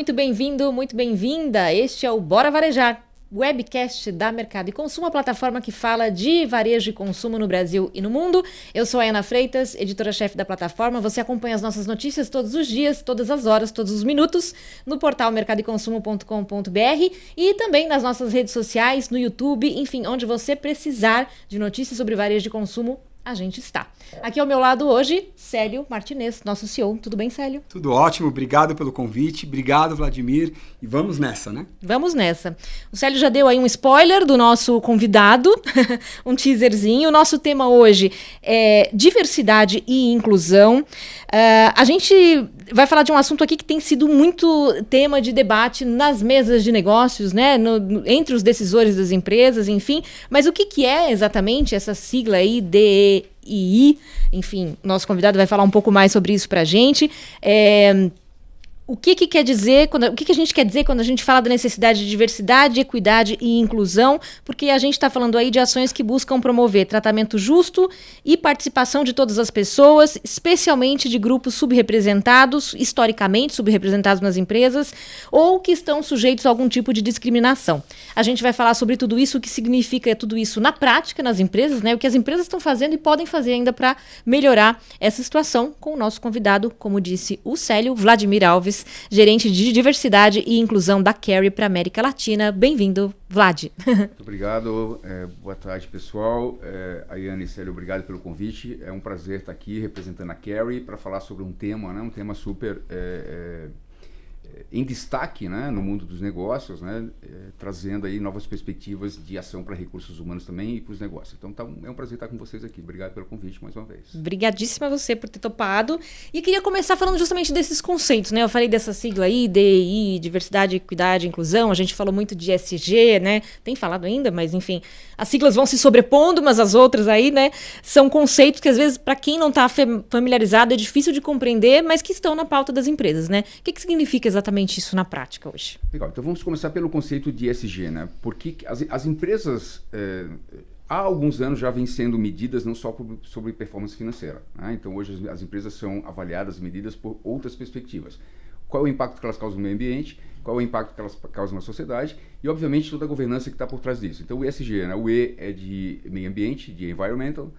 muito bem-vindo, muito bem-vinda. Este é o Bora Varejar, webcast da Mercado e Consumo, a plataforma que fala de varejo e consumo no Brasil e no mundo. Eu sou a Ana Freitas, editora-chefe da plataforma. Você acompanha as nossas notícias todos os dias, todas as horas, todos os minutos no portal mercadoeconsumo.com.br e também nas nossas redes sociais, no YouTube, enfim, onde você precisar de notícias sobre varejo e consumo, a gente está. Aqui ao meu lado hoje, Célio Martinez, nosso CEO. Tudo bem, Célio? Tudo ótimo, obrigado pelo convite, obrigado, Vladimir, e vamos nessa, né? Vamos nessa. O Célio já deu aí um spoiler do nosso convidado, um teaserzinho. O nosso tema hoje é diversidade e inclusão. A gente vai falar de um assunto aqui que tem sido muito tema de debate nas mesas de negócios, né? Entre os decisores das empresas, enfim. Mas o que é exatamente essa sigla aí, DEI? Enfim, nosso convidado vai falar um pouco mais sobre isso pra gente. O que quer dizer, o que a gente quer dizer quando a gente fala da necessidade de diversidade, equidade e inclusão? Porque a gente está falando aí de ações que buscam promover tratamento justo e participação de todas as pessoas, especialmente de grupos subrepresentados, historicamente subrepresentados nas empresas, ou que estão sujeitos a algum tipo de discriminação. A gente vai falar sobre tudo isso, o que significa tudo isso na prática nas empresas, né? O que as empresas estão fazendo e podem fazer ainda para melhorar essa situação com o nosso convidado, como disse o Célio, Vladimir Alves, gerente de diversidade e inclusão da Carry para a América Latina. Bem-vindo, Vlad. Muito obrigado. Boa tarde, pessoal. Ayane e Célio, obrigado pelo convite. É um prazer estar aqui representando a Carry para falar sobre um tema, né, um tema super em destaque, né, no mundo dos negócios, né, trazendo aí novas perspectivas de ação para recursos humanos também e para os negócios. Então é um prazer estar com vocês aqui. Obrigado pelo convite mais uma vez. Obrigadíssima a você por ter topado. E queria começar falando justamente desses conceitos, né? Eu falei dessa sigla aí, DEI, diversidade, equidade, inclusão. A gente falou muito de ESG, né? Tem falado ainda, mas enfim, as siglas vão se sobrepondo umas às outras aí, né? São conceitos que às vezes para quem não está familiarizado é difícil de compreender, mas que estão na pauta das empresas, né? O que significa exatamente isso na prática hoje? Legal, então vamos começar pelo conceito de ESG, né? Porque as empresas há alguns anos já vêm sendo medidas não só sobre performance financeira, né? Então hoje as empresas são avaliadas e medidas por outras perspectivas. Qual é o impacto que elas causam no meio ambiente, qual é o impacto que elas causam na sociedade e obviamente toda a governança que está por trás disso. Então o ESG, né? O E é de meio ambiente, de environmental,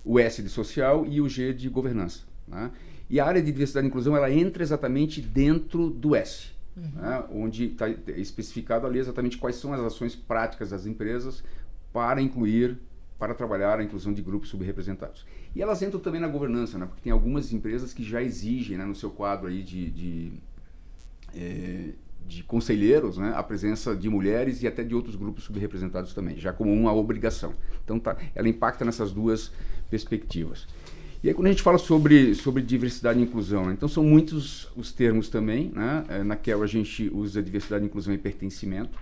o S de social e o G de governança, né? E a área de diversidade e inclusão ela entra exatamente dentro do S. Né, onde está especificado ali exatamente quais são as ações práticas das empresas para trabalhar a inclusão de grupos subrepresentados. E elas entram também na governança, né, porque tem algumas empresas que já exigem, né, no seu quadro aí de conselheiros, né, a presença de mulheres e até de outros grupos subrepresentados também, já como uma obrigação. Então ela impacta nessas duas perspectivas. E aí quando a gente fala sobre diversidade e inclusão, né? Então são muitos os termos também, né? Na Carry a gente usa diversidade, inclusão e pertencimento,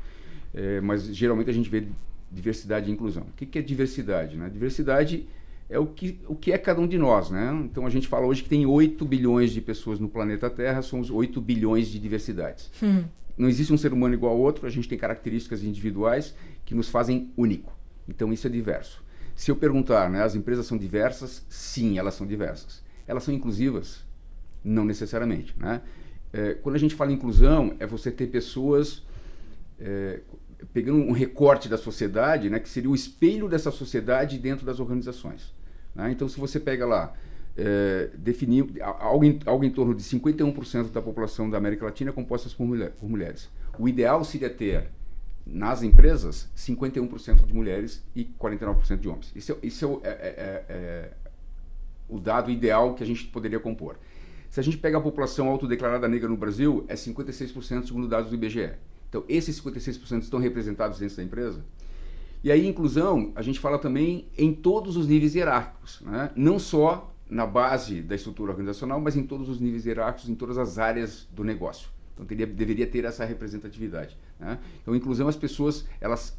mas geralmente a gente vê diversidade e inclusão. O que é diversidade, né? Diversidade é o que é cada um de nós, né? Então a gente fala hoje que tem 8 bilhões de pessoas no planeta Terra, somos 8 bilhões de diversidades. Não existe um ser humano igual ao outro, a gente tem características individuais que nos fazem único. Então isso é diverso. Se eu perguntar, né, as empresas são diversas? Sim, elas são diversas. Elas são inclusivas? Não necessariamente, né? Quando a gente fala em inclusão, é você ter pessoas pegando um recorte da sociedade, né, que seria o espelho dessa sociedade dentro das organizações, né? Então, se você pega lá, definir algo em torno de 51% da população da América Latina é composta por mulheres. O ideal seria ter nas empresas, 51% de mulheres e 49% de homens. Isso é o dado ideal que a gente poderia compor. Se a gente pega a população autodeclarada negra no Brasil, é 56% segundo dados do IBGE. Então, esses 56% estão representados dentro da empresa. E aí, inclusão, a gente fala também em todos os níveis hierárquicos, né? Não só na base da estrutura organizacional, mas em todos os níveis hierárquicos, em todas as áreas do negócio. Então deveria ter essa representatividade, né? Então, inclusão, as pessoas,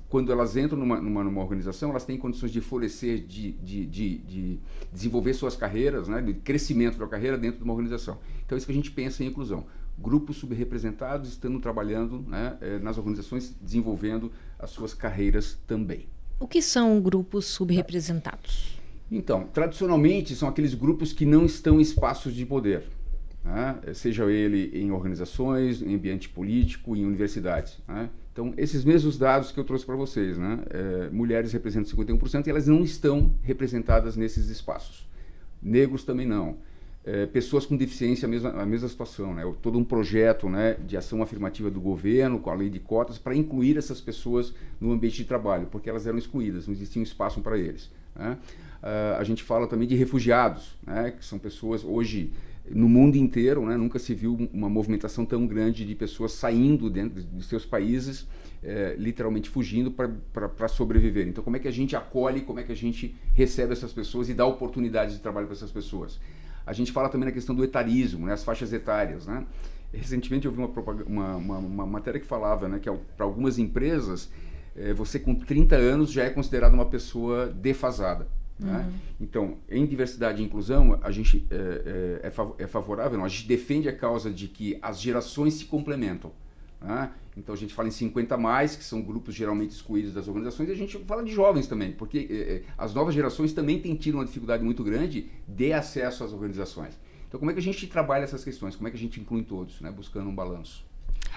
quando elas entram numa organização, elas têm condições de florescer, de desenvolver suas carreiras, né? De crescimento da carreira dentro de uma organização. Então é isso que a gente pensa em inclusão. Grupos subrepresentados estando trabalhando, né, nas organizações, desenvolvendo as suas carreiras também. O que são grupos subrepresentados? Então, tradicionalmente, são aqueles grupos que não estão em espaços de poder. né? Seja ele em organizações, em ambiente político, em universidades, né? Então, esses mesmos dados que eu trouxe para vocês, né? Mulheres representam 51% e elas não estão representadas nesses espaços. Negros também não. Pessoas com deficiência, a mesma situação, né? Todo um projeto, né, de ação afirmativa do governo, com a lei de cotas, para incluir essas pessoas no ambiente de trabalho, porque elas eram excluídas, não existia um espaço para eles, né? A gente fala também de refugiados, né, que são pessoas hoje no mundo inteiro, né, nunca se viu uma movimentação tão grande de pessoas saindo dentro de seus países, literalmente fugindo para sobreviver. Então, como é que a gente acolhe, como é que a gente recebe essas pessoas e dá oportunidades de trabalho para essas pessoas? A gente fala também na questão do etarismo, né, as faixas etárias, né? Recentemente eu vi uma matéria que falava, né, que para algumas empresas, você com 30 anos já é considerado uma pessoa defasada. Né? Então, em diversidade e inclusão, a gente é favorável, não, a gente defende a causa de que as gerações se complementam. Né? Então, a gente fala em 50+, que são grupos geralmente excluídos das organizações, e a gente fala de jovens também, porque as novas gerações também têm tido uma dificuldade muito grande de acesso às organizações. Então, como é que a gente trabalha essas questões? Como é que a gente inclui todos, né? Buscando um balanço?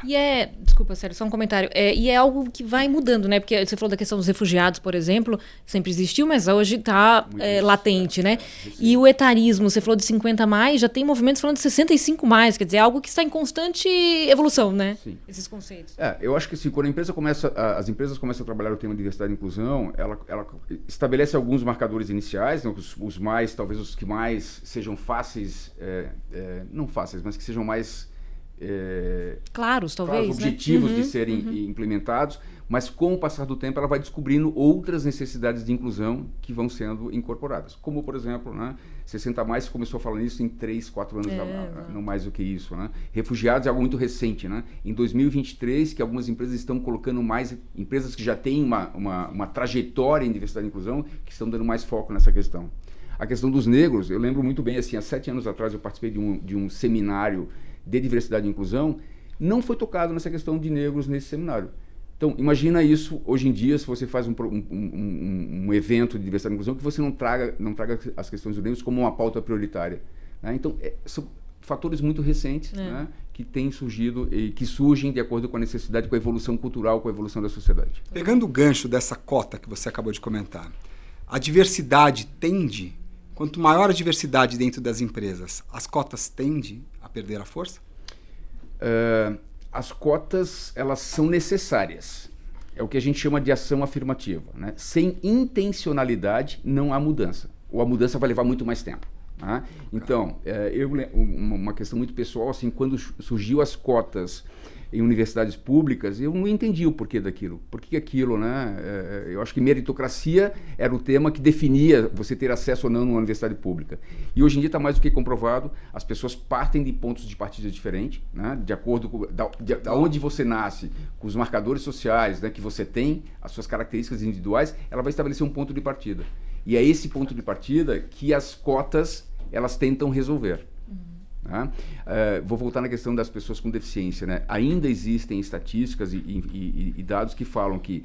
E desculpa, Sérgio, só um comentário. E é algo que vai mudando, né? Porque você falou da questão dos refugiados, por exemplo, sempre existiu, mas hoje está latente, né? E o etarismo, você falou de 50+, já tem movimentos falando de 65+, quer dizer, é algo que está em constante evolução, né? Sim. Esses conceitos. Eu acho que assim, quando as empresas começam a trabalhar o tema de diversidade e inclusão, ela estabelece alguns marcadores iniciais, né? Os mais, talvez os que mais sejam fáceis, não fáceis, mas que sejam mais... claros, talvez, objetivos, né? De serem implementados, mas com o passar do tempo ela vai descobrindo outras necessidades de inclusão que vão sendo incorporadas, como por exemplo, né, 60+, começou a falar nisso em 3, 4 anos, não mais do que isso, né? Refugiados é algo muito recente, né? Em 2023, que algumas empresas estão colocando mais, empresas que já têm uma trajetória em diversidade e inclusão, que estão dando mais foco nessa questão. A questão dos negros, eu lembro muito bem, assim, há 7 anos atrás eu participei de um seminário de diversidade e inclusão, não foi tocado nessa questão de negros nesse seminário. Então, imagina isso hoje em dia, se você faz um evento de diversidade e inclusão, que você não traga as questões dos negros como uma pauta prioritária. Né? Então, são fatores muito recentes, né, que têm surgido e que surgem de acordo com a necessidade, com a evolução cultural, com a evolução da sociedade. Pegando o gancho dessa cota que você acabou de comentar, a diversidade tende, quanto maior a diversidade dentro das empresas, as cotas tendem a perder a força? As cotas, elas são necessárias. É o que a gente chama de ação afirmativa, né? Sem intencionalidade não há mudança. Ou a mudança vai levar muito mais tempo. Né? Então, uma questão muito pessoal, assim, quando surgiu as cotas em universidades públicas, eu não entendi o porquê daquilo. Por que aquilo, né? Eu acho que meritocracia era o tema que definia você ter acesso ou não numa universidade pública. E hoje em dia está mais do que comprovado, as pessoas partem de pontos de partida diferentes, né? De acordo com da onde você nasce, com os marcadores sociais, né, que você tem, as suas características individuais, ela vai estabelecer um ponto de partida. E é esse ponto de partida que as cotas elas tentam resolver. Né? Vou voltar na questão das pessoas com deficiência, né? Ainda existem estatísticas e dados que falam que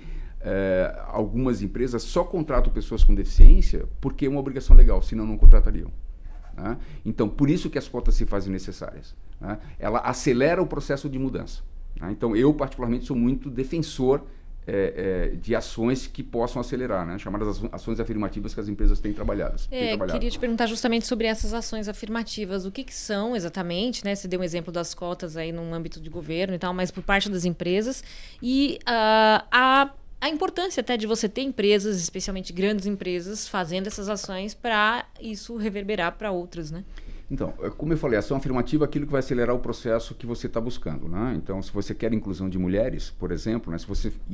algumas empresas só contratam pessoas com deficiência porque é uma obrigação legal, senão não contratariam. Né? Então, por isso que as cotas se fazem necessárias. Né? Ela acelera o processo de mudança. Né? Então, eu particularmente sou muito defensor de ações que possam acelerar, né? Chamadas ações afirmativas que as empresas têm trabalhado. Queria te perguntar justamente sobre essas ações afirmativas. O que são exatamente, né? Você deu um exemplo das cotas aí no âmbito de governo e tal, mas por parte das empresas. E a importância até de você ter empresas, especialmente grandes empresas, fazendo essas ações para isso reverberar para outras, né? Então, como eu falei, ação afirmativa é aquilo que vai acelerar o processo que você está buscando, né? Então, se você quer inclusão de mulheres, por exemplo, né?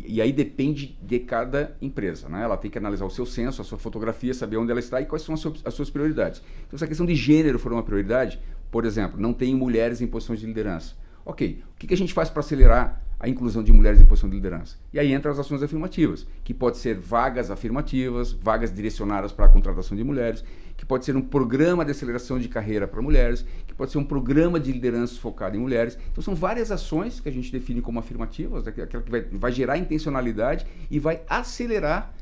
E aí depende de cada empresa, né? Ela tem que analisar o seu censo, a sua fotografia, saber onde ela está e quais são as suas prioridades. Então, se a questão de gênero for uma prioridade, por exemplo, não tem mulheres em posições de liderança. Ok, o que a gente faz para acelerar a inclusão de mulheres em posição de liderança? E aí entram as ações afirmativas, que pode ser vagas afirmativas, vagas direcionadas para a contratação de mulheres, que pode ser um programa de aceleração de carreira para mulheres, que pode ser um programa de liderança focado em mulheres. Então são várias ações que a gente define como afirmativas, aquela que vai gerar intencionalidade e vai acelerar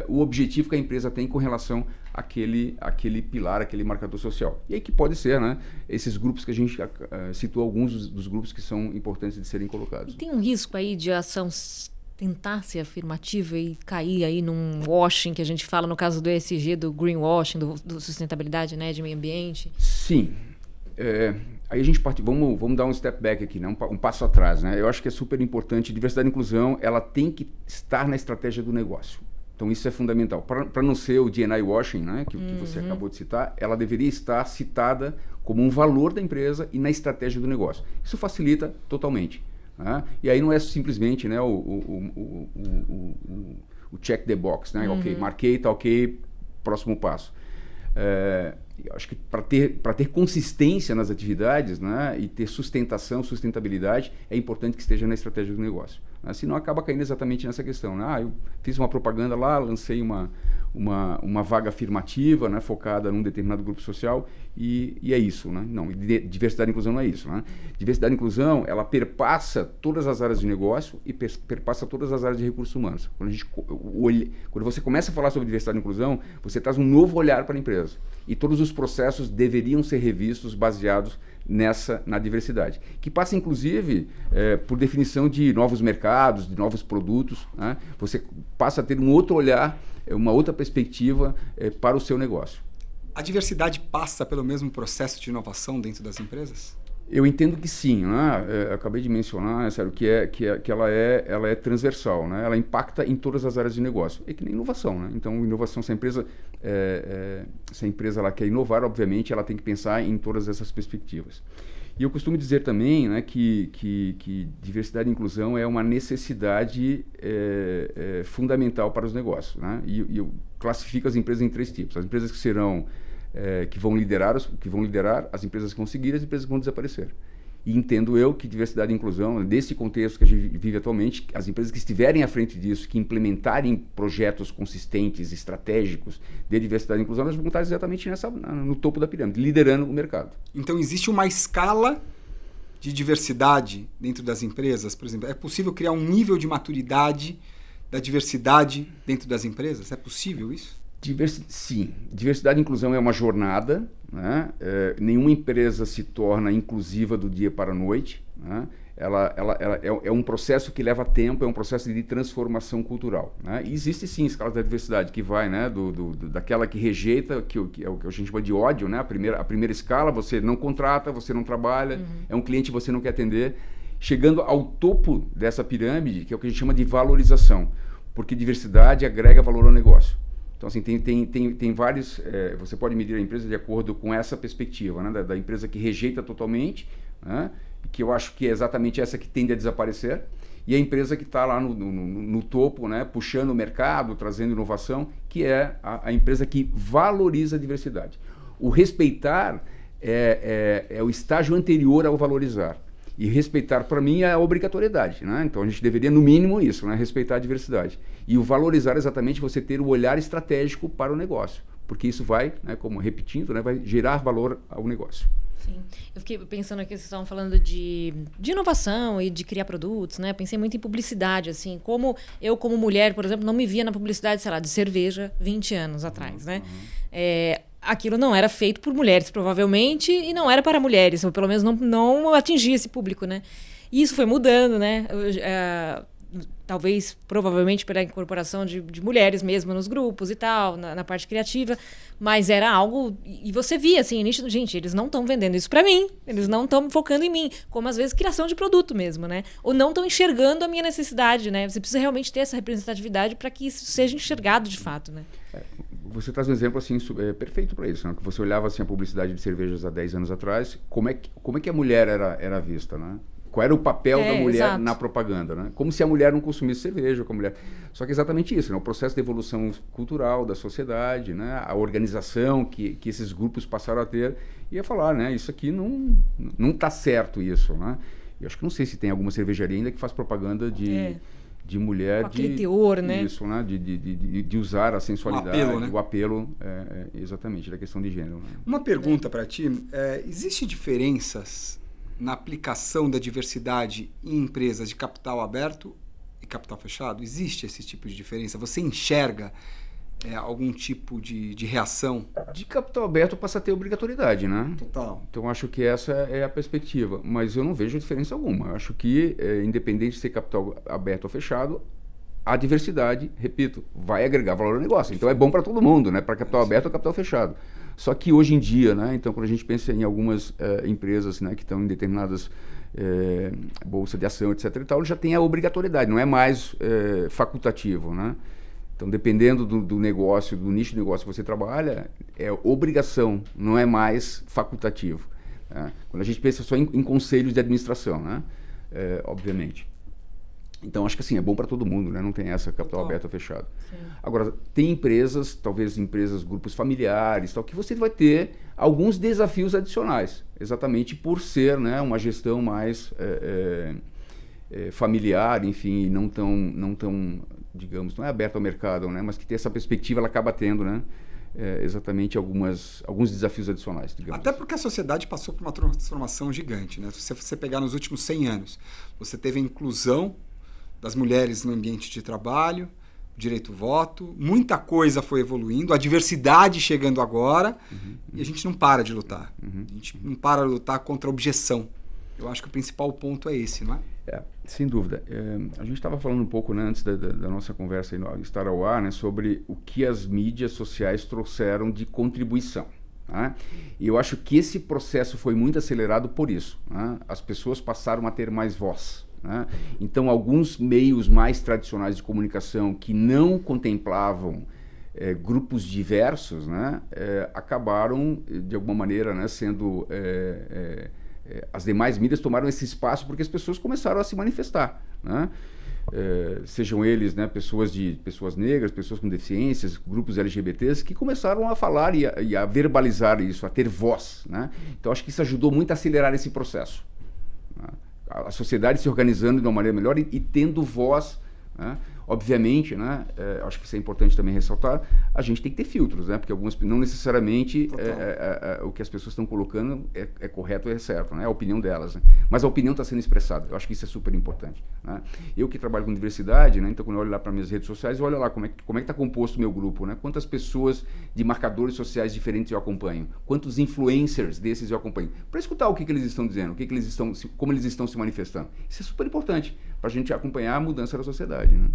o objetivo que a empresa tem com relação àquele pilar, aquele marcador social. E aí que pode ser, né, esses grupos que a gente citou, alguns dos grupos que são importantes de serem colocados. E tem um risco aí de ação tentar ser afirmativa e cair aí num washing que a gente fala no caso do ESG, do greenwashing, do sustentabilidade, né, de meio ambiente? Sim. Aí a gente vamos dar um step back aqui, né? Um passo atrás, né? Eu acho que é super importante. Diversidade e inclusão, ela tem que estar na estratégia do negócio. Então isso é fundamental. Para não ser o D&I washing, né, que você acabou de citar, ela deveria estar citada como um valor da empresa e na estratégia do negócio. Isso facilita totalmente. Né? E aí não é simplesmente, né, o check the box, né? Ok, marquei, tá ok, próximo passo. Eu acho que para ter consistência nas atividades, né, e ter sustentabilidade, é importante que esteja na estratégia do negócio. Né? Senão acaba caindo exatamente nessa questão. Né? Eu fiz uma propaganda lá, lancei uma vaga afirmativa, né, focada num determinado grupo social e é isso. Né? Não, diversidade e inclusão não é isso. Né? Diversidade e inclusão, ela perpassa todas as áreas de negócio e perpassa todas as áreas de recursos humanos. Quando você começa a falar sobre diversidade e inclusão, você traz um novo olhar para a empresa. E todos os processos deveriam ser revistos baseados na diversidade. Que passa, inclusive, por definição de novos mercados, de novos produtos. Né? Você passa a ter um outro olhar, uma outra perspectiva para o seu negócio. A diversidade passa pelo mesmo processo de inovação dentro das empresas? Eu entendo que sim, né? Eu acabei de mencionar, sério, que ela é transversal, né? Ela impacta em todas as áreas de negócio. É que nem inovação, né? Então, inovação, se a empresa ela quer inovar, obviamente, ela tem que pensar em todas essas perspectivas. E eu costumo dizer também, né, que diversidade e inclusão é uma necessidade fundamental para os negócios, né? E eu classifico as empresas em 3 tipos. As empresas que vão liderar, as empresas que vão seguir, as empresas que vão desaparecer. E entendo eu que diversidade e inclusão, desse contexto que a gente vive atualmente, as empresas que estiverem à frente disso, que implementarem projetos consistentes, estratégicos de diversidade e inclusão, elas vão estar exatamente no topo da pirâmide, liderando o mercado. Então, existe uma escala de diversidade dentro das empresas? Por exemplo, é possível criar um nível de maturidade da diversidade dentro das empresas? É possível isso? Sim, diversidade e inclusão é uma jornada, né? Nenhuma empresa se torna inclusiva do dia para a noite, né? Ela é um processo que leva tempo, é um processo de transformação cultural, né? E existe sim escala da diversidade que vai, né, daquela que rejeita, que é o que a gente chama de ódio, né? A primeira escala, você não contrata, você não trabalha, é um cliente que você não quer atender, chegando ao topo dessa pirâmide, que é o que a gente chama de valorização, porque diversidade agrega valor ao negócio. Então, assim, tem vários... você pode medir a empresa de acordo com essa perspectiva, né? Da empresa que rejeita totalmente, né? Que eu acho que é exatamente essa que tende a desaparecer, e a empresa que está lá no topo, né? Puxando o mercado, trazendo inovação, que é a empresa que valoriza a diversidade. O respeitar é o estágio anterior ao valorizar. E respeitar, para mim, é a obrigatoriedade, né? Então, a gente deveria, no mínimo, isso, né? Respeitar a diversidade. E o valorizar é exatamente você ter o olhar estratégico para o negócio. Porque isso vai, né, como repetindo, né, vai gerar valor ao negócio. Sim. Eu fiquei pensando aqui, vocês estavam falando de inovação e de criar produtos, né? Pensei muito em publicidade, assim. Como eu, como mulher, por exemplo, não me via na publicidade, sei lá, de cerveja 20 anos atrás, né? Aquilo não era feito por mulheres, provavelmente, e não era para mulheres, ou pelo menos não atingia esse público, né? E isso foi mudando, né? Talvez, provavelmente, pela incorporação de mulheres mesmo nos grupos e tal, na parte criativa, mas era algo... E você via, assim, gente, eles não estão vendendo isso para mim, eles não estão focando em mim, como às vezes criação de produto mesmo, né? Ou não estão enxergando a minha necessidade, né? Você precisa realmente ter essa representatividade para que isso seja enxergado de fato, né? Você traz um exemplo assim, perfeito para isso, né? Que você olhava assim, a publicidade de cervejas há 10 anos atrás, como é que a mulher era vista, né? Qual era o papel da mulher exato. Na propaganda, né? Como se a mulher não consumisse cerveja com a mulher. Só que é exatamente isso, né? O processo de evolução cultural da sociedade, né? A organização que esses grupos passaram a ter, ia falar, né? Isso aqui não está certo, isso, né? Eu acho que não sei se tem alguma cervejaria ainda que faz propaganda de mulher, com aquele teor, né? Isso, né? De usar a sensualidade, apelo, né? o apelo, exatamente, da questão de gênero. Né? Uma pergunta para ti, existem diferenças na aplicação da diversidade em empresas de capital aberto e capital fechado? Existe esse tipo de diferença? Você enxerga algum tipo de reação? De capital aberto passa a ter obrigatoriedade, né? Total. Então, acho que essa é a perspectiva. Mas eu não vejo diferença alguma. Eu acho que, independente de ser capital aberto ou fechado, a diversidade, repito, vai agregar valor ao negócio. Então, é bom para todo mundo, né? Para capital aberto ou capital fechado. Só que hoje em dia, né? Então, quando a gente pensa em algumas empresas, né, que estão em determinadas bolsa de ação, etc. e tal, já tem a obrigatoriedade, não é mais facultativo, né? Então, dependendo do negócio, do nicho de negócio que você trabalha, é obrigação, não é mais facultativo. Né? Quando a gente pensa só em conselhos de administração, né? Obviamente. Então, acho que assim, é bom para todo mundo, né? Não tem essa capital aberto ou fechado. Sim. Agora, tem empresas, talvez empresas, grupos familiares, tal, que você vai ter alguns desafios adicionais, exatamente por ser, né, uma gestão mais familiar, enfim, não tão, digamos, não é aberta ao mercado, né? Mas que tem essa perspectiva, ela acaba tendo, né? Exatamente alguns desafios adicionais, digamos. Até porque a sociedade passou por uma transformação gigante, né? Se você pegar nos últimos 100 anos, você teve a inclusão das mulheres no ambiente de trabalho, direito ao voto, muita coisa foi evoluindo, a diversidade chegando agora, e a gente não para de lutar. A gente não para de lutar contra a objeção. Eu acho que o principal ponto é esse, não é? Sem dúvida. A gente estava falando um pouco, né, antes da nossa conversa aí, estar ao ar, né, sobre o que as mídias sociais trouxeram de contribuição. Né? E eu acho que esse processo foi muito acelerado por isso. Né? As pessoas passaram a ter mais voz. Né? Então, alguns meios mais tradicionais de comunicação que não contemplavam grupos diversos, né, acabaram, de alguma maneira, né, sendo... as demais mídias tomaram esse espaço porque as pessoas começaram a se manifestar. Né? Sejam eles, né, pessoas negras, pessoas com deficiências, grupos LGBTs, que começaram a falar e a verbalizar isso, a ter voz. Né? Então, acho que isso ajudou muito a acelerar esse processo. Né? A sociedade se organizando de uma maneira melhor e tendo voz, né? Obviamente, né, acho que isso é importante também ressaltar, a gente tem que ter filtros, né, porque algumas, não necessariamente o que as pessoas estão colocando é correto ou é certo, né, é a opinião delas, né, mas a opinião está sendo expressada, eu acho que isso é super importante. Né. Eu que trabalho com diversidade, né, então quando eu olho lá para minhas redes sociais, eu olho lá como é que está composto o meu grupo, né, quantas pessoas de marcadores sociais diferentes eu acompanho, quantos influencers desses eu acompanho, para escutar o que eles estão dizendo, como eles estão se manifestando. Isso é super importante para a gente acompanhar a mudança da sociedade, né.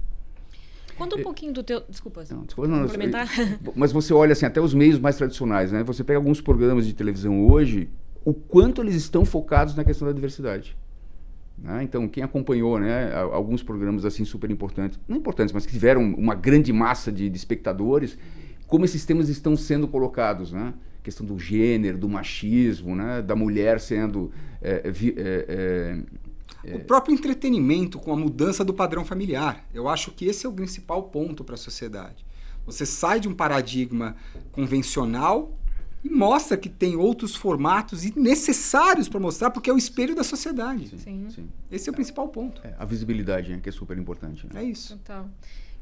Conta um pouquinho do teu... Desculpa, não, complementar. Mas você olha assim, até os meios mais tradicionais, né? Você pega alguns programas de televisão hoje, o quanto eles estão focados na questão da diversidade. Né? Então, quem acompanhou, né, alguns programas assim super importantes, não importantes, mas que tiveram uma grande massa de espectadores, como esses temas estão sendo colocados, né? A questão do gênero, do machismo, né? Da mulher sendo... O próprio entretenimento com a mudança do padrão familiar. Eu acho que esse é o principal ponto para a sociedade. Você sai de um paradigma convencional e mostra que tem outros formatos necessários para mostrar, porque é o espelho da sociedade. Sim. Esse é o principal ponto. A visibilidade, né, que é super importante. Né? É isso. Total.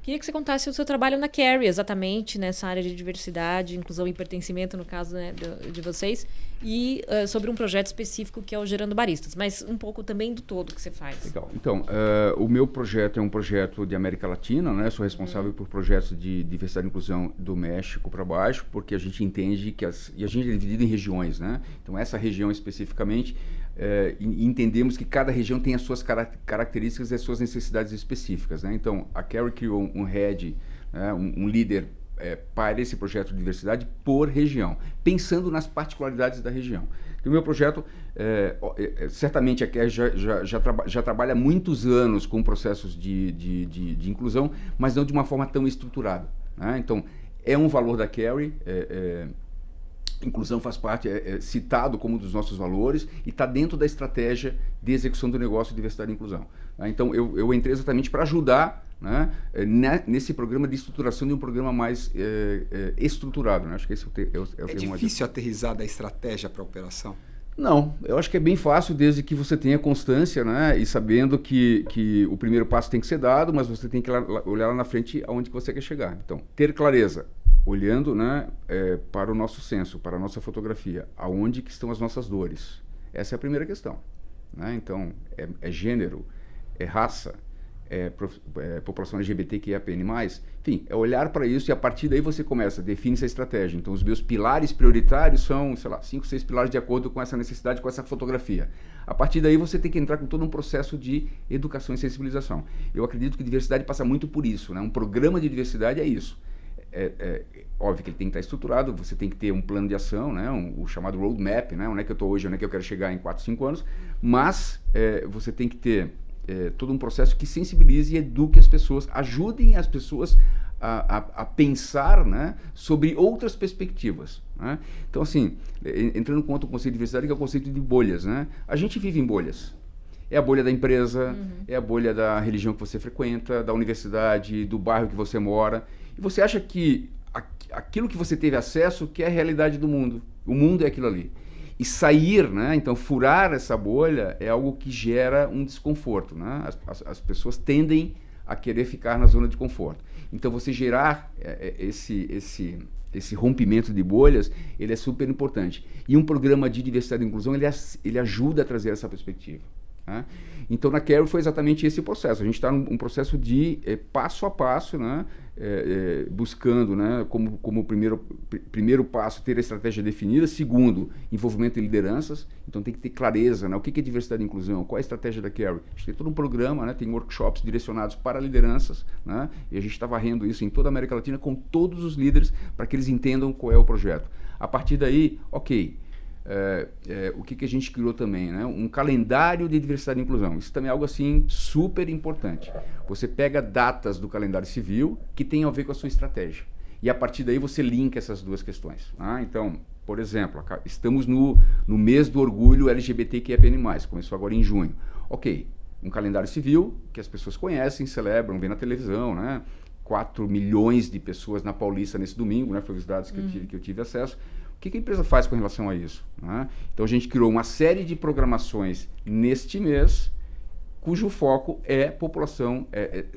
Queria que você contasse o seu trabalho na Carry, exatamente nessa área de diversidade, inclusão e pertencimento, no caso, né, de vocês, e sobre um projeto específico que é o Gerando Baristas, mas um pouco também do todo que você faz. Legal. Então, o meu projeto é um projeto de América Latina, né? Sou responsável por projetos de diversidade e inclusão do México para baixo, porque a gente entende que e a gente é dividido em regiões, né? Então, essa região especificamente, entendemos que cada região tem as suas características e as suas necessidades específicas, né? Então, a Carry criou um head, né, um líder para esse projeto de diversidade por região, pensando nas particularidades da região. O meu projeto, certamente a Carry já trabalha há muitos anos com processos de inclusão, mas não de uma forma tão estruturada. Né? Então, é um valor da Carry, inclusão faz parte, citado como um dos nossos valores e está dentro da estratégia de execução do negócio de diversidade e inclusão. Tá? Então, eu entrei exatamente para ajudar, né, nesse programa de estruturação de um programa mais estruturado. Né? Acho que esse é o termo. Difícil aterrissar da estratégia para a operação? Não, eu acho que é bem fácil desde que você tenha constância, né, e sabendo que o primeiro passo tem que ser dado, mas você tem que olhar lá na frente aonde que você quer chegar. Então, ter clareza, olhando, né, para o nosso senso, para a nossa fotografia, aonde que estão as nossas dores. Essa é a primeira questão. Né? Então, é gênero, é raça, população LGBTQIAPN+, enfim, é olhar para isso e a partir daí você começa, define essa estratégia. Então, os meus pilares prioritários são, sei lá, 5, 6 pilares de acordo com essa necessidade, com essa fotografia. A partir daí você tem que entrar com todo um processo de educação e sensibilização. Eu acredito que diversidade passa muito por isso, né? Um programa de diversidade é isso. Óbvio que ele tem que estar estruturado, você tem que ter um plano de ação, né? O chamado roadmap, né? Onde é que eu estou hoje, onde é que eu quero chegar em 4, 5 anos, mas você tem que ter todo um processo que sensibilize e eduque as pessoas, ajudem as pessoas a pensar, né, sobre outras perspectivas, né? Então, assim, entrando com outro conceito de diversidade, que é o conceito de bolhas, né? A gente vive em bolhas. É a bolha da empresa, é a bolha da religião que você frequenta, da universidade, do bairro que você mora. E você acha que aquilo que você teve acesso que é a realidade do mundo. O mundo é aquilo ali. E sair, né? Então furar essa bolha é algo que gera um desconforto, né? As pessoas tendem a querer ficar na zona de conforto. Então você gerar esse rompimento de bolhas, ele é super importante. E um programa de diversidade e inclusão, ele ajuda a trazer essa perspectiva, né? Então na Carry foi exatamente esse processo. A gente está num processo de passo a passo, né? Buscando, né, como primeiro passo ter a estratégia definida, segundo, envolvimento em lideranças. Então tem que ter clareza, né, o que é diversidade e inclusão, qual é a estratégia da Carry. A gente tem todo um programa, né, tem workshops direcionados para lideranças, né, e a gente está varrendo isso em toda a América Latina com todos os líderes para que eles entendam qual é o projeto. A partir daí, ok, o que a gente criou também, né? Um calendário de diversidade e inclusão. Isso também é algo assim super importante. Você pega datas do calendário civil que tem a ver com a sua estratégia. E a partir daí você linka essas duas questões. Então, por exemplo, estamos no mês do orgulho LGBTQIAPN+, começou agora em junho. Ok, um calendário civil que as pessoas conhecem, celebram, vêem na televisão, né? 4 milhões de pessoas na Paulista nesse domingo, né? Foi os dados que eu tive acesso. O que a empresa faz com relação a isso, né? Então a gente criou uma série de programações neste mês, cujo foco é população,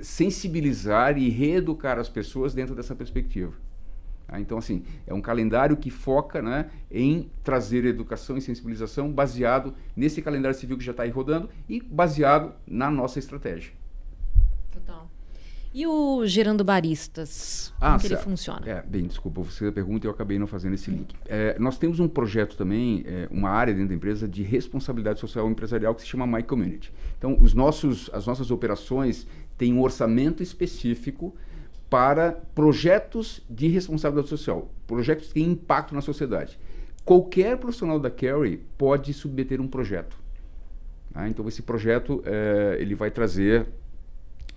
sensibilizar e reeducar as pessoas dentro dessa perspectiva. Então, assim, é um calendário que foca, né, em trazer educação e sensibilização baseado nesse calendário civil que já está aí rodando e baseado na nossa estratégia. Total. E o Gerando Baristas? Como que ele funciona? Bem, desculpa, você pergunta e eu acabei não fazendo esse link. Nós temos um projeto também, uma área dentro da empresa de responsabilidade social empresarial que se chama My Community. Então, as nossas operações têm um orçamento específico para projetos de responsabilidade social, projetos que têm impacto na sociedade. Qualquer profissional da Carry pode submeter um projeto. Então, esse projeto ele vai trazer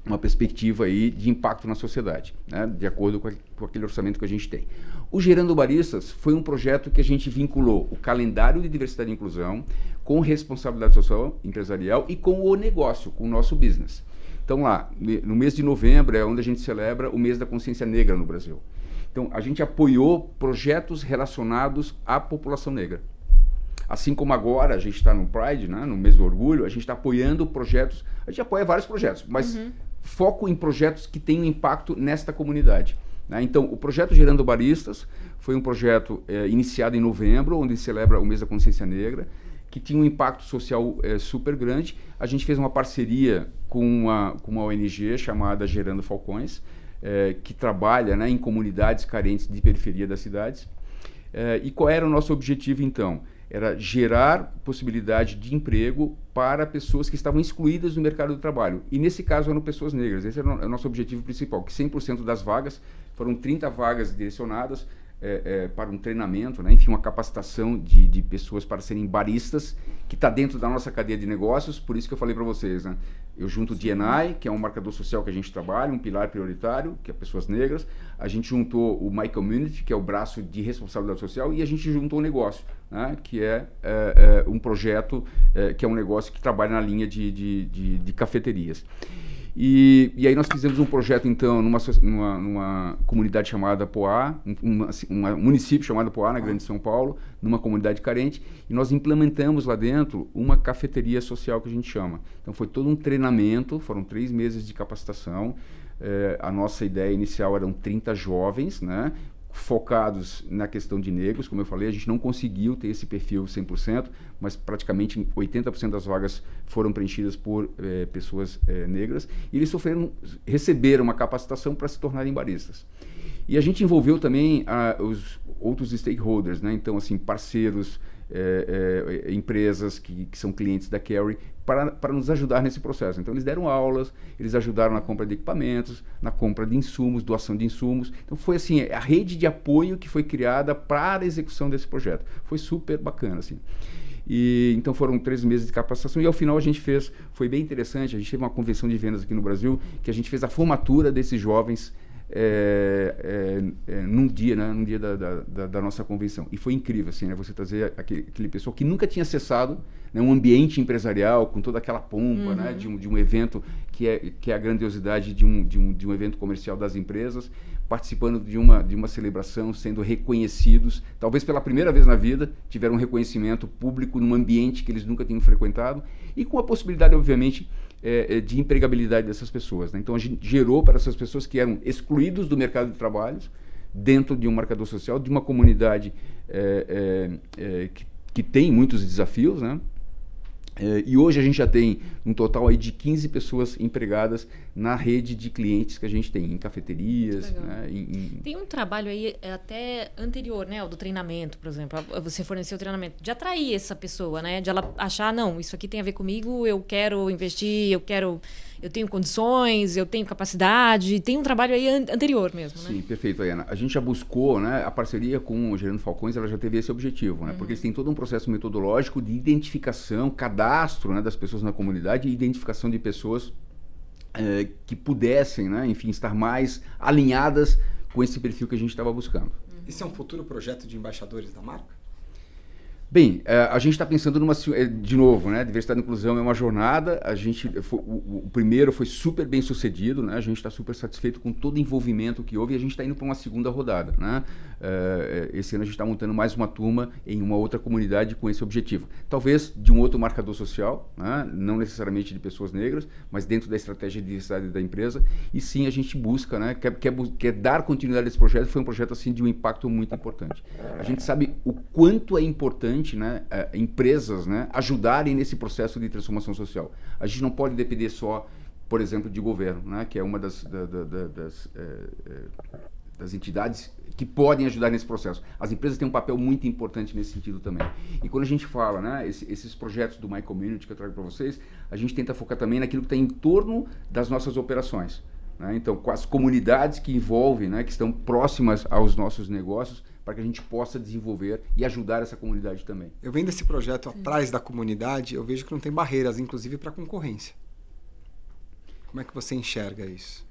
uma perspectiva aí de impacto na sociedade, né, de acordo com aquele orçamento que a gente tem. O Gerando Baristas foi um projeto que a gente vinculou o calendário de diversidade e inclusão com responsabilidade social empresarial e com o negócio, com o nosso business. Então lá, no mês de novembro é onde a gente celebra o mês da consciência negra no Brasil. Então a gente apoiou projetos relacionados à população negra. Assim como agora a gente está no Pride, né, no mês do orgulho, a gente está apoiando projetos, a gente apoia vários projetos, mas foco em projetos que tenham impacto nesta comunidade, né? Então, o projeto Gerando Baristas foi um projeto iniciado em novembro, onde celebra o mês da consciência negra, que tinha um impacto social super grande. A gente fez uma parceria com uma ONG chamada Gerando Falcões, que trabalha, né, em comunidades carentes de periferia das cidades. E qual era o nosso objetivo, então? Era gerar possibilidade de emprego para pessoas que estavam excluídas do mercado do trabalho. E nesse caso eram pessoas negras. Esse era o nosso objetivo principal, que 100% das vagas, foram 30 vagas direcionadas para um treinamento, né? Enfim, uma capacitação de pessoas para serem baristas, que está dentro da nossa cadeia de negócios. Por isso que eu falei para vocês, né? Eu junto o D&I, que é um marcador social que a gente trabalha, um pilar prioritário, que é pessoas negras. A gente juntou o My Community, que é o braço de responsabilidade social, e a gente juntou o negócio, né? Que é um projeto, que é um negócio que trabalha na linha de cafeterias. E aí nós fizemos um projeto, então, numa comunidade chamada Poá, um município chamado Poá, na Grande São Paulo, numa comunidade carente, e nós implementamos lá dentro uma cafeteria social que a gente chama. Então foi todo um treinamento, foram 3 meses de capacitação. A nossa ideia inicial eram 30 jovens, né, focados na questão de negros. Como eu falei, a gente não conseguiu ter esse perfil 100%, mas praticamente 80% das vagas foram preenchidas por pessoas negras, e eles receberam uma capacitação para se tornarem baristas. E a gente envolveu também os outros stakeholders, né? Então, assim, parceiros, empresas que são clientes da Carey, para nos ajudar nesse processo. Então, eles deram aulas, eles ajudaram na compra de equipamentos, na compra de insumos, doação de insumos. Então, foi assim, a rede de apoio que foi criada para a execução desse projeto. Foi super bacana, assim. E, então, foram 3 meses de capacitação, e ao final a gente foi bem interessante, a gente teve uma convenção de vendas aqui no Brasil, que a gente fez a formatura desses jovens num dia, né, num dia da nossa convenção. E foi incrível, assim, né, você trazer aquele pessoal que nunca tinha acessado, né, um ambiente empresarial com toda aquela pompa, né, de um evento que é a grandiosidade de um evento comercial das empresas, participando de uma celebração, sendo reconhecidos, talvez pela primeira vez na vida, tiveram um reconhecimento público num ambiente que eles nunca tinham frequentado, e com a possibilidade, obviamente, de empregabilidade dessas pessoas, né? Então a gente gerou para essas pessoas que eram excluídos do mercado de trabalho, dentro de um marcador social, de uma comunidade que tem muitos desafios, né? E hoje a gente já tem um total aí de 15 pessoas empregadas na rede de clientes que a gente tem, em cafeterias. Né, Tem um trabalho aí até anterior, né, ao do treinamento, por exemplo, você forneceu o treinamento, de atrair essa pessoa, né, de ela achar, não, isso aqui tem a ver comigo, eu quero investir, eu tenho condições, eu tenho capacidade, tem um trabalho aí anterior mesmo, né? Sim, perfeito, Ana. A gente já buscou, né, a parceria com o Gerando Falcões, ela já teve esse objetivo, né, porque eles têm todo um processo metodológico de identificação, cadastro, né, das pessoas na comunidade e identificação de pessoas que pudessem, né, enfim, estar mais alinhadas com esse perfil que a gente estava buscando. Isso é um futuro projeto de embaixadores da marca? Bem, a gente está pensando de novo, né? Diversidade e inclusão é uma jornada. O primeiro foi super bem sucedido, né? A gente está super satisfeito com todo o envolvimento que houve, e a gente está indo para uma segunda rodada, né? Esse ano a gente está montando mais uma turma em uma outra comunidade com esse objetivo. Talvez de um outro marcador social, né? Não necessariamente de pessoas negras, mas dentro da estratégia de diversidade da empresa. E sim, a gente busca, né? Quer dar continuidade a esse projeto. Foi um projeto assim, de um impacto muito importante. A gente sabe o quanto é importante, né, empresas, né, ajudarem nesse processo de transformação social. A gente não pode depender só, por exemplo, de governo, né, que é uma das entidades que podem ajudar nesse processo. As empresas têm um papel muito importante nesse sentido também. E quando a gente fala, né, esses projetos do My Community que eu trago para vocês, a gente tenta focar também naquilo que está em torno das nossas operações, né? Então, com as comunidades que envolvem, né, que estão próximas aos nossos negócios, para que a gente possa desenvolver e ajudar essa comunidade também. Eu vendo esse projeto atrás da comunidade, eu vejo que não tem barreiras, inclusive para concorrência. Como é que você enxerga isso?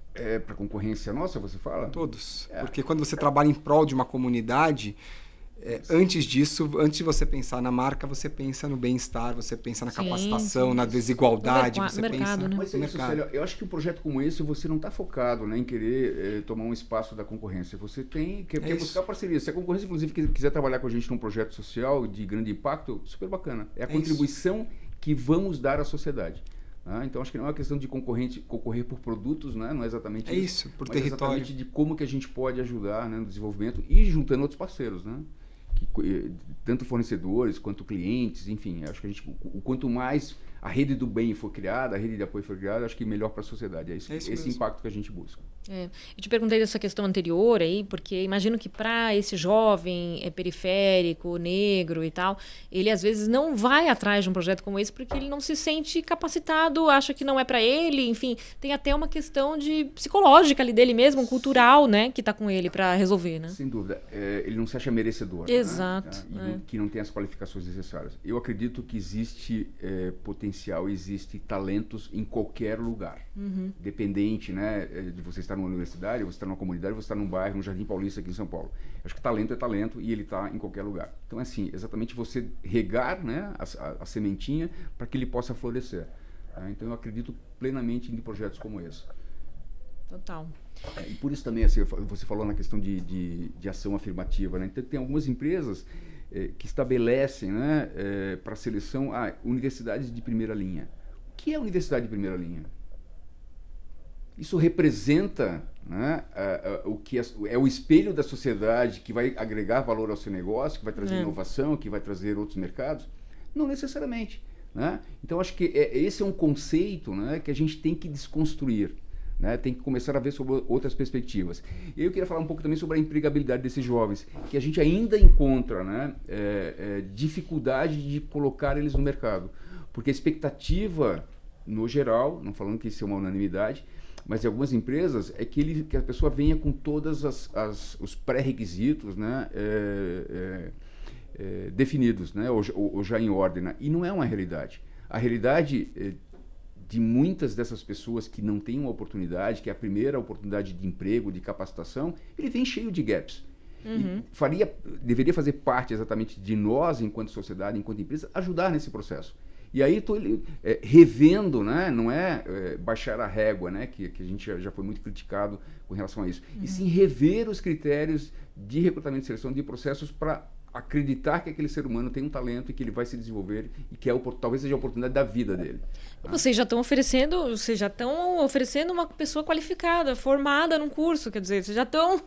Para concorrência nossa, você fala? Todos. Porque quando você trabalha em prol de uma comunidade, antes disso, antes de você pensar na marca, você pensa no bem-estar, você pensa na capacitação, na desigualdade, você mercado, pensa né? Mas no isso, mercado. Célia, eu acho que um projeto como esse, você não está focado, né, em querer tomar um espaço da concorrência. Você quer buscar parceria. Se a concorrência, inclusive, quiser trabalhar com a gente num projeto social de grande impacto, super bacana. É a contribuição que vamos dar à sociedade. Então, acho que não é uma questão de concorrer por produtos, né? Não é exatamente isso, por mas território. Exatamente de como que a gente pode ajudar, né, no desenvolvimento e juntando outros parceiros, né? Tanto fornecedores quanto clientes, enfim, acho que o quanto mais a rede do bem for criada, a rede de apoio for criada, acho que melhor para a sociedade. É esse impacto que a gente busca. Eu te perguntei dessa questão anterior aí, porque imagino que para esse jovem periférico, negro e tal, ele às vezes não vai atrás de um projeto como esse porque ele não se sente capacitado, acha que não é para ele, enfim, tem até uma questão de psicológica ali dele mesmo, cultural, né, que está com ele para resolver, né? Sem dúvida. Ele não se acha merecedor. Exato. Né? Que não tem as qualificações necessárias. Eu acredito que existe potencial, existe talentos em qualquer lugar. Dependente, né, de você estar numa universidade, você está numa comunidade, você está num bairro, no Jardim Paulista aqui em São Paulo. Acho que talento é talento e ele está em qualquer lugar. Então, assim, exatamente você regar, né, a sementinha para que ele possa florescer. Então, eu acredito plenamente em projetos como esse. Total. E por isso também, assim, você falou na questão de ação afirmativa, né? Então, tem algumas empresas que estabelecem, né, para a seleção universidades de primeira linha. O que é universidade de primeira linha? Isso representa né? O que é o espelho da sociedade que vai agregar valor ao seu negócio, que vai trazer inovação, que vai trazer outros mercados? Não necessariamente, né? Então, acho que esse é um conceito, né, que a gente tem que desconstruir, né? Tem que começar a ver sobre outras perspectivas. E eu queria falar um pouco também sobre a empregabilidade desses jovens, que a gente ainda encontra, né, dificuldade de colocar eles no mercado. Porque a expectativa, no geral, não falando que isso é uma unanimidade, mas em algumas empresas é que a pessoa venha com todos os pré-requisitos, né, definidos, né, ou já em ordem, né? E não é uma realidade. A realidade de muitas dessas pessoas que não têm uma oportunidade, que é a primeira oportunidade de emprego, de capacitação, ele vem cheio de gaps. E deveria fazer parte exatamente de nós, enquanto sociedade, enquanto empresa, ajudar nesse processo. E aí estou revendo, né? Não é baixar a régua, né? Que a gente já foi muito criticado com relação a isso. E sim rever os critérios de recrutamento e seleção de processos para acreditar que aquele ser humano tem um talento e que ele vai se desenvolver e que talvez seja a oportunidade da vida dele. Vocês já estão oferecendo uma pessoa qualificada, formada num curso, quer dizer, vocês já estão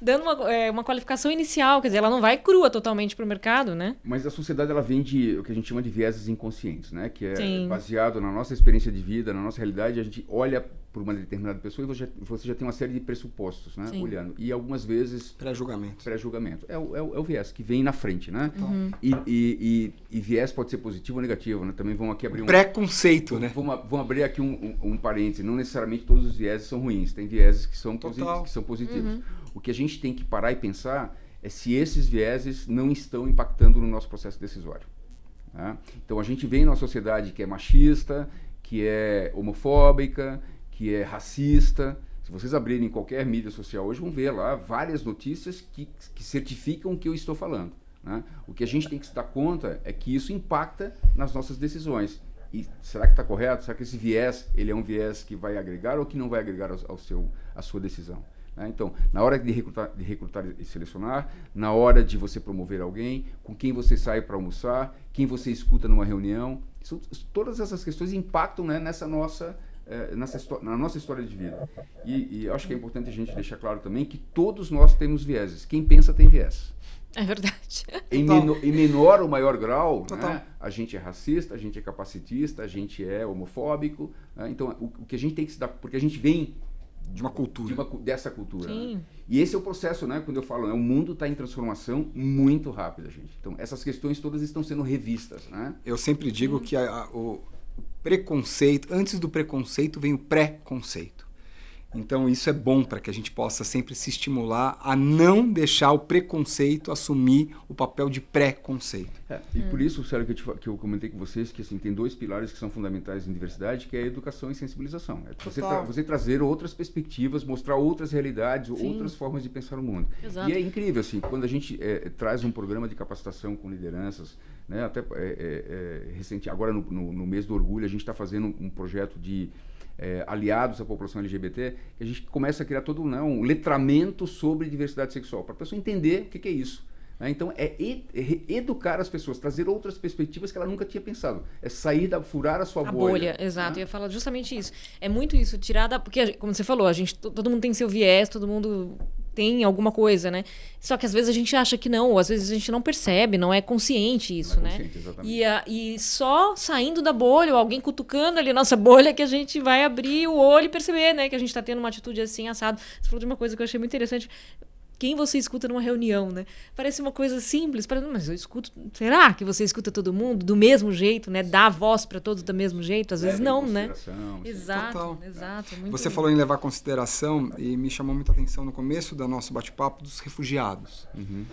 dando uma qualificação inicial, quer dizer, ela não vai crua totalmente para o mercado, né? Mas a sociedade, ela vem de o que a gente chama de vieses inconscientes, né? Que é baseado na nossa experiência de vida, na nossa realidade, a gente olha por uma determinada pessoa e você já tem uma série de pressupostos, né? Olhando. E algumas vezes... Pré-julgamento. É o viés que vem na frente, né? E viés pode ser positivo ou negativo, né? Também vamos aqui abrir preconceito, né? Vamos abrir aqui um parêntese. Não necessariamente todos os vieses são ruins. Tem vieses que são positivos. O que a gente tem que parar e pensar é se esses vieses não estão impactando no nosso processo decisório. Né? Então, a gente vem numa sociedade que é machista, que é homofóbica, que é racista. Se vocês abrirem qualquer mídia social hoje, vão ver lá várias notícias que certificam o que eu estou falando. Né? O que a gente tem que se dar conta é que isso impacta nas nossas decisões. E será que está correto? Será que esse viés ele é um viés que vai agregar ou que não vai agregar à sua decisão? Né? Então, na hora de recrutar e selecionar, na hora de você promover alguém, com quem você sai para almoçar, quem você escuta numa reunião, todas essas questões impactam, né, na nossa história de vida. E acho que é importante a gente deixar claro também que todos nós temos vieses. Quem pensa tem viés. É verdade. Em menor ou maior grau, né, a gente é racista, a gente é capacitista, a gente é homofóbico. Né? Então, o que a gente tem que se dar... Porque a gente vem de uma cultura. Dessa cultura. Né? E esse é o processo, né? Quando eu falo, o mundo está em transformação muito rápida, gente. Então, essas questões todas estão sendo revistas. Né? Eu sempre digo que o preconceito, antes do preconceito vem o pré-conceito. Então isso é bom para que a gente possa sempre se estimular a não deixar o preconceito assumir o papel de pré-conceito. E por isso, Sérgio, que eu comentei com vocês que assim, tem dois pilares que são fundamentais em diversidade, que é a educação e sensibilização. Você trazer outras perspectivas, mostrar outras realidades, outras formas de pensar o mundo. Exato. E é incrível, assim, quando a gente traz um programa de capacitação com lideranças, né, até recente, agora no mês do orgulho, a gente está fazendo um projeto de aliados à população LGBT, que a gente começa a criar todo um letramento sobre diversidade sexual, para a pessoa entender o que é isso. Né? Então, educar as pessoas, trazer outras perspectivas que ela nunca tinha pensado. É furar a sua bolha. Exato, eu ia falar justamente isso. É muito isso, porque, como você falou, todo mundo tem seu viés, todo mundo tem alguma coisa, né? Só que às vezes a gente acha que não, ou às vezes a gente não percebe, não é consciente isso, não é consciente, né? Exatamente. E só saindo da bolha, ou alguém cutucando ali a nossa bolha, que a gente vai abrir o olho e perceber, né? Que a gente está tendo uma atitude assim, assado. Você falou de uma coisa que eu achei muito interessante. Quem você escuta numa reunião, né? Parece uma coisa simples, mas eu escuto... Será que você escuta todo mundo do mesmo jeito, né? Dá voz para todos do mesmo jeito? Às vezes não, né? Exato. Muito você falou em levar consideração e me chamou muita atenção no começo do nosso bate-papo dos refugiados,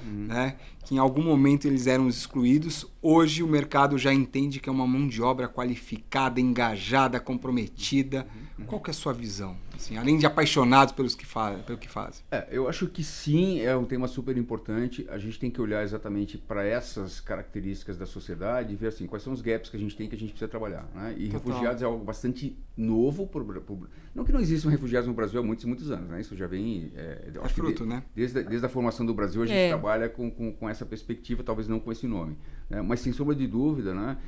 né? Que em algum momento eles eram excluídos. Hoje o mercado já entende que é uma mão de obra qualificada, engajada, comprometida. Qual que é a sua visão? Assim, além de apaixonados pelo que fazem. Eu acho que sim, é um tema super importante. A gente tem que olhar exatamente para essas características da sociedade e ver assim, quais são os gaps que a gente tem que a gente precisa trabalhar. Né? E refugiados é algo bastante novo. Não que não existam refugiados no Brasil há muitos, muitos anos. Né? Isso já vem... É fruto, né? Desde a formação do Brasil, a gente trabalha com essa perspectiva, talvez não com esse nome. Né? Mas, sem sombra de dúvida, né?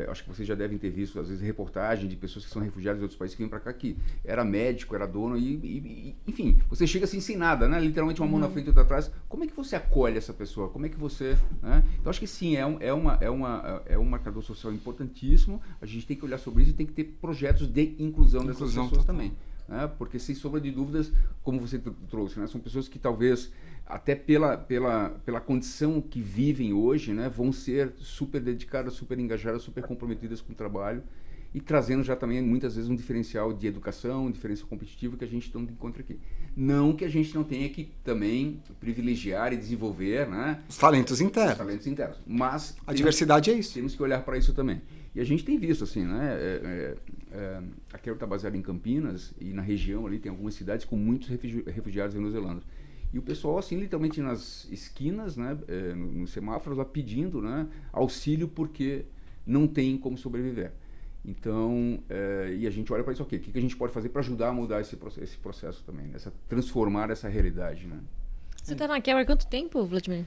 Acho que vocês já devem ter visto, às vezes, reportagem de pessoas que são refugiadas de outros países que vêm para cá, que era médico, médico, era dono, enfim, você chega assim sem nada, né? Literalmente uma mão na frente e outra atrás. Como é que você acolhe essa pessoa? Como é que você... Né? Então, acho que sim, é um marcador social importantíssimo. A gente tem que olhar sobre isso e tem que ter projetos de inclusão dessas pessoas total. também. Né? Porque, sem sombra de dúvidas, como você trouxe, né? São pessoas que talvez, até pela condição que vivem hoje, né? Vão ser super dedicadas, super engajadas, super comprometidas com o trabalho, e trazendo já também, muitas vezes, um diferencial de educação, um diferencial competitivo que a gente não encontra aqui. Não que a gente não tenha que também privilegiar e desenvolver, né, os talentos internos. Os talentos internos. Mas a diversidade é isso. Temos que olhar para isso também. E a gente tem visto, assim, né, a Carol está baseada em Campinas, e na região ali tem algumas cidades com muitos refugiados venezuelanos. E o pessoal, assim, literalmente nas esquinas, né, nos semáforos, lá pedindo, né, auxílio porque não tem como sobreviver. Então, e a gente olha para isso, ok, o que a gente pode fazer para ajudar a mudar esse processo também, transformar essa realidade, né? Você está na Carrier há quanto tempo, Vladimir?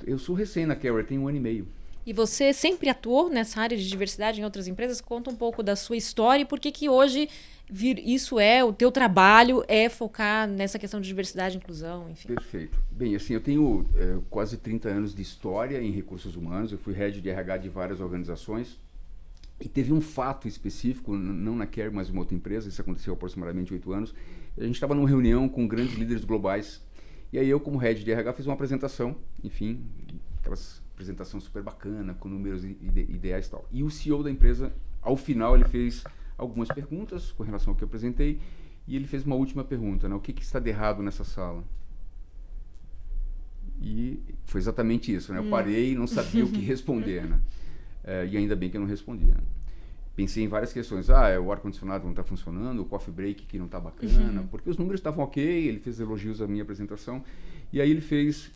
Eu sou recém na Carrier, tenho 1 ano e meio. E você sempre atuou nessa área de diversidade em outras empresas? Conta um pouco da sua história e por que hoje isso o teu trabalho é focar nessa questão de diversidade e inclusão, enfim. Perfeito. Bem, assim, eu tenho quase 30 anos de história em recursos humanos, eu fui head de RH de várias organizações. E teve um fato específico, não na Care, mas em uma outra empresa, isso aconteceu há aproximadamente 8 anos. A gente estava numa reunião com grandes líderes globais, e aí eu, como head de RH, fiz uma apresentação, enfim, aquelas apresentação super bacana, com números ideais e tal. E o CEO da empresa, ao final, ele fez algumas perguntas com relação ao que eu apresentei, e ele fez uma última pergunta, né? O que está de errado nessa sala? E foi exatamente isso, né? Eu parei e não sabia o que responder, né? E ainda bem que eu não respondia. Né? Pensei em várias questões. O ar-condicionado não está funcionando, o coffee break que não está bacana, porque os números estavam ok, ele fez elogios à minha apresentação, e aí ele fez,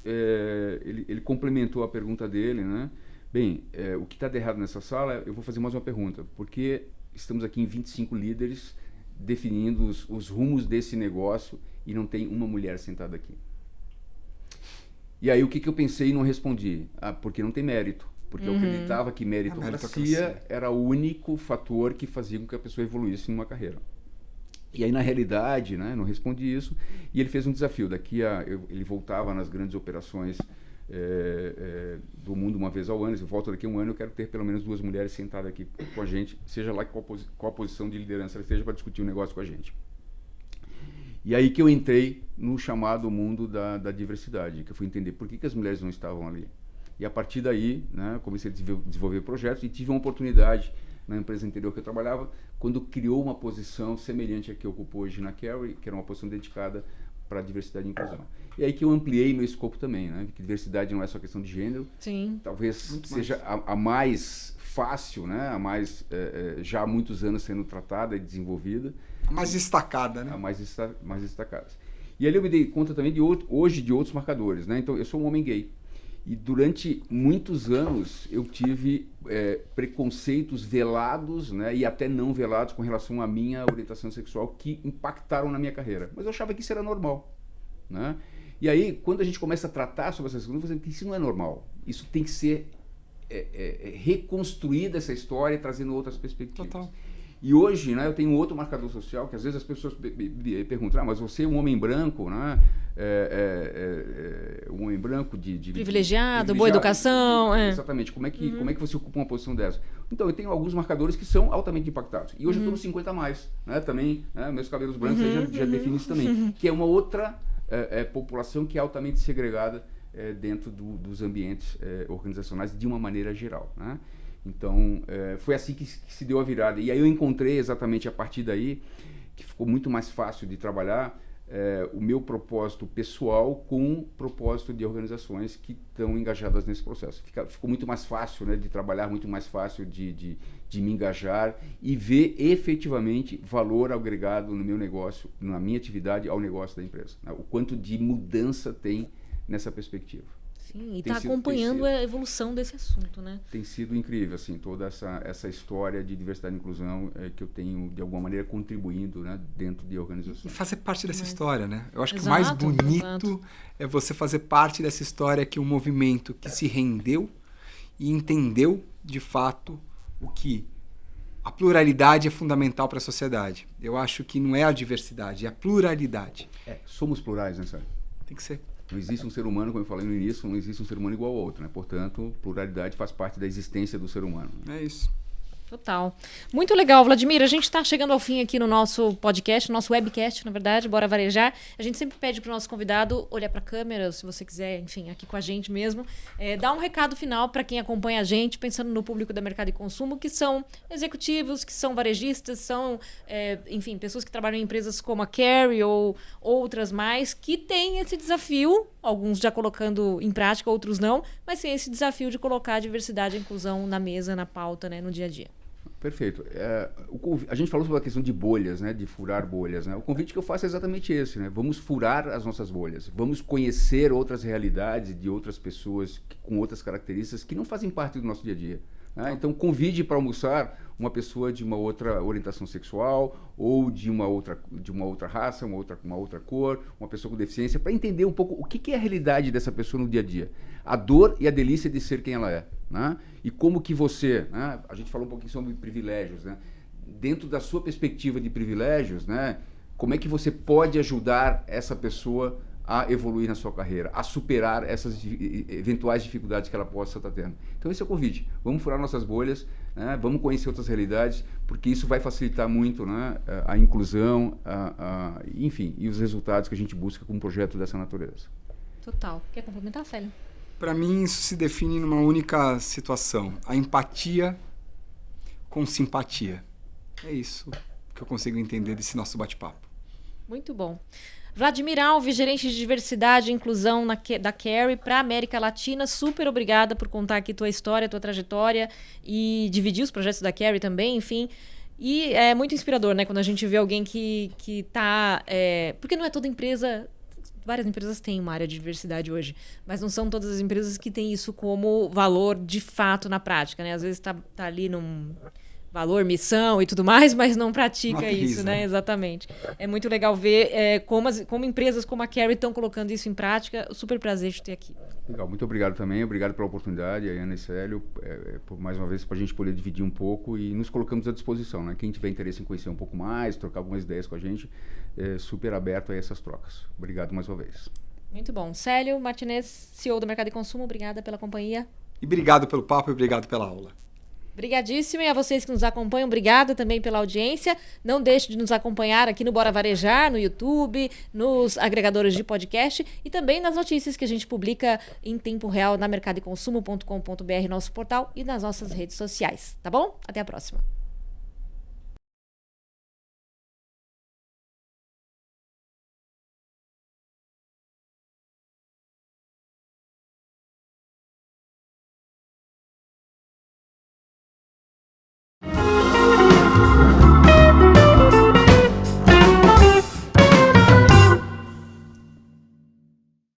ele complementou a pergunta dele, né? Bem, o que está de errado nessa sala, eu vou fazer mais uma pergunta, porque estamos aqui em 25 líderes definindo os rumos desse negócio e não tem uma mulher sentada aqui. E aí o que eu pensei e não respondi? Porque não tem mérito. Porque eu acreditava que meritocracia era o único fator que fazia com que a pessoa evoluísse numa carreira. E aí, na realidade, né, não respondi isso, e ele fez um desafio. Ele voltava nas grandes operações do mundo uma vez ao ano. Se eu volto daqui a 1 ano, eu quero ter pelo menos 2 mulheres sentadas aqui com a gente, seja lá qual a posição de liderança ela esteja, para discutir o negócio com a gente. E aí que eu entrei no chamado mundo da diversidade, que eu fui entender por que as mulheres não estavam ali. E a partir daí, né, comecei a desenvolver projetos e tive uma oportunidade na empresa anterior que eu trabalhava, quando criou uma posição semelhante à que eu ocupo hoje na Carrier, que era uma posição dedicada para a diversidade e inclusão. E aí que eu ampliei meu escopo também, né, que diversidade não é só questão de gênero, Sim. Talvez muito seja a mais fácil, né, a mais já há muitos anos sendo tratada e desenvolvida. A mais destacada, né? A mais destacada. E ali eu me dei conta também de outros marcadores, né, então eu sou um homem gay. E durante muitos anos eu tive preconceitos velados, né, e até não velados com relação à minha orientação sexual que impactaram na minha carreira. Mas eu achava que isso era normal. Né? E aí, quando a gente começa a tratar sobre essas coisas, eu falei que isso não é normal. Isso tem que ser reconstruída, essa história, trazendo outras perspectivas. Total. E hoje, né, eu tenho outro marcador social, que às vezes as pessoas perguntam, mas você é um homem branco, né? Um homem branco de privilegiado, boa educação. Exatamente. Como é que você ocupa uma posição dessa? Então, eu tenho alguns marcadores que são altamente impactados. E hoje eu estou nos 50 a mais. Né? Também, né, meus cabelos brancos já definem isso também. Que é uma outra população que é altamente segregada dentro dos ambientes organizacionais de uma maneira geral. Né? Então, foi assim que se deu a virada. E aí eu encontrei exatamente a partir daí, que ficou muito mais fácil de trabalhar, o meu propósito pessoal com o propósito de organizações que estão engajadas nesse processo. Ficou muito mais fácil, né, de trabalhar, muito mais fácil de me engajar e ver efetivamente valor agregado no meu negócio, na minha atividade, ao negócio da empresa. Né? O quanto de mudança tem nessa perspectiva. Sim, e está acompanhando a evolução desse assunto, né? Tem sido incrível, assim, toda essa história de diversidade e inclusão que eu tenho, de alguma maneira, contribuindo, né, dentro de organizações. E fazer parte dessa história, né? Eu acho que o mais bonito é você fazer parte dessa história, que um movimento que se rendeu e entendeu, de fato, o que a pluralidade é fundamental para a sociedade. Eu acho que não é a diversidade, é a pluralidade. Somos plurais, né, Sérgio? Tem que ser. Não existe um ser humano, como eu falei no início, não existe um ser humano igual ao outro, né? Portanto, pluralidade faz parte da existência do ser humano. É isso. Total. Muito legal, Vladimir. A gente está chegando ao fim aqui no nosso podcast, no nosso webcast, na verdade, Bora Varejar. A gente sempre pede para o nosso convidado olhar para a câmera, se você quiser, enfim, aqui com a gente mesmo. Dar um recado final para quem acompanha a gente, pensando no público da Mercado e Consumo, que são executivos, que são varejistas, são, enfim, pessoas que trabalham em empresas como a Carry ou outras mais, que têm esse desafio, alguns já colocando em prática, outros não, mas tem esse desafio de colocar a diversidade e a inclusão na mesa, na pauta, né, no dia a dia. Perfeito. A gente falou sobre a questão de bolhas, né? De furar bolhas. Né? O convite que eu faço é exatamente esse. Né? Vamos furar as nossas bolhas. Vamos conhecer outras realidades de outras pessoas com outras características que não fazem parte do nosso dia a dia. Né? Então, convide para almoçar uma pessoa de uma outra orientação sexual ou de uma outra raça, uma outra cor, uma pessoa com deficiência, para entender um pouco o que é a realidade dessa pessoa no dia a dia. A dor e a delícia de ser quem ela é. Né? E como que você... Né? A gente falou um pouquinho sobre privilégios. Né? Dentro da sua perspectiva de privilégios, né? Como é que você pode ajudar essa pessoa a evoluir na sua carreira, a superar essas eventuais dificuldades que ela possa estar tendo. Então esse é o convite. Vamos furar nossas bolhas, né? Vamos conhecer outras realidades, porque isso vai facilitar muito, né? A inclusão, enfim, e os resultados que a gente busca com um projeto dessa natureza. Total. Quer complementar, Célio? Para mim, isso se define numa única situação. A empatia com simpatia. É isso que eu consigo entender desse nosso bate-papo. Muito bom. Vladimir Alves, gerente de diversidade e inclusão da Carry para a América Latina, super obrigada por contar aqui tua história, tua trajetória e dividir os projetos da Carry também, enfim. E é muito inspirador, né, quando a gente vê alguém que tá... porque não é toda empresa... Várias empresas têm uma área de diversidade hoje, mas não são todas as empresas que têm isso como valor de fato na prática, né? Às vezes tá ali num... valor, missão e tudo mais, mas não pratica isso, né? Exatamente. É muito legal ver como empresas como a Carry estão colocando isso em prática. Super prazer de ter aqui. Legal, muito obrigado também. Obrigado pela oportunidade, a Ana e Célio, por mais uma vez, para a gente poder dividir um pouco e nos colocamos à disposição, né? Quem tiver interesse em conhecer um pouco mais, trocar algumas ideias com a gente, super aberto a essas trocas. Obrigado mais uma vez. Muito bom. Célio Martinez, CEO do Mercado e Consumo, obrigada pela companhia. E obrigado pelo papo e obrigado pela aula. Obrigadíssimo, e a vocês que nos acompanham, obrigada também pela audiência. Não deixe de nos acompanhar aqui no Bora Varejar, no YouTube, nos agregadores de podcast e também nas notícias que a gente publica em tempo real na mercadoeconsumo.com.br, nosso portal, e nas nossas redes sociais, tá bom? Até a próxima.